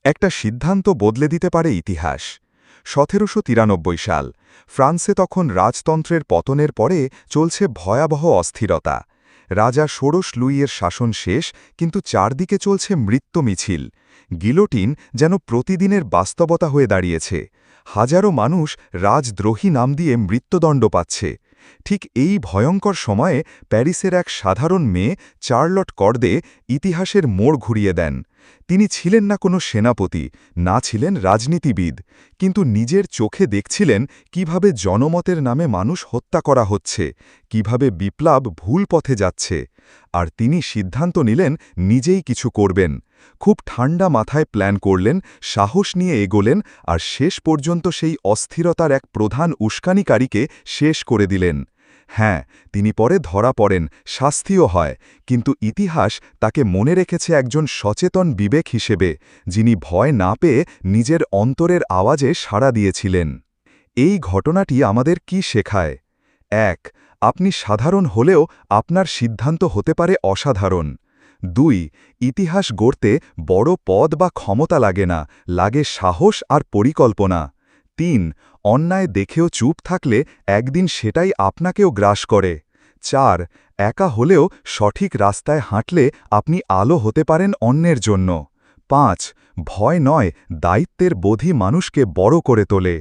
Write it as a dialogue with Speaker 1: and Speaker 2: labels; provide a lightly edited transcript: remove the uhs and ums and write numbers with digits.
Speaker 1: একটা সিদ্ধান্ত বদলে দিতে পারে ইতিহাস। ১৭৯৩ সাল ফ্রান্সে তখন রাজতন্ত্রের পতনের পরে চলছে ভয়াবহ অস্থিরতা। রাজা ষোড়শ লুইয়ের শাসন শেষ, কিন্তু চারদিকে চলছে মৃত্যু মিছিল। গিলোটিন যেন প্রতিদিনের বাস্তবতা হয়ে দাঁড়িয়েছে। হাজারো মানুষ রাজদ্রোহী নাম দিয়ে মৃত্যুদণ্ড পাচ্ছে। ঠিক এই ভয়ঙ্কর সময়ে প্যারিসের এক সাধারণ মেয়ে চার্লট কর্দে ইতিহাসের মোড় ঘুরিয়ে দেন। তিনি ছিলেন না কোনো সেনাপতি, না ছিলেন রাজনীতিবিদ, কিন্তু নিজের চোখে দেখছিলেন কিভাবে জনমতের নামে মানুষ হত্যা করা হচ্ছে, কিভাবে বিপ্লব ভুল পথে যাচ্ছে। আর তিনি সিদ্ধান্ত নিলেন নিজেই কিছু করবেন। খুব ঠান্ডা মাথায় প্ল্যান করলেন, সাহস নিয়ে এগোলেন, আর শেষ পর্যন্ত সেই অস্থিরতার এক প্রধান উস্কানিকারীকে শেষ করে দিলেন। হ্যাঁ, তিনি পরে ধরা পড়েন, শাস্তিও হয়, কিন্তু ইতিহাস তাকে মনে রেখেছে একজন সচেতন বিবেক হিসেবে, যিনি ভয় না পেয়ে নিজের অন্তরের আওয়াজে সাড়া দিয়েছিলেন। এই ঘটনাটি আমাদের কি শেখায়? ১. আপনি সাধারণ হলেও আপনার সিদ্ধান্ত হতে পারে অসাধারণ। ২. ইতিহাস গড়তে বড় পদ বা ক্ষমতা লাগে না, লাগে সাহস আর পরিকল্পনা। ৩. অন্যায় দেখেও চুপ থাকলে একদিন সেটাই আপনাকেও গ্রাস করে। ৪. একা হলেও সঠিক রাস্তায় হাঁটলে আপনি আলো হতে পারেন অন্যের জন্য। ৫. ভয় নয়, দায়িত্বের বোধই মানুষকে বড় করে তোলে।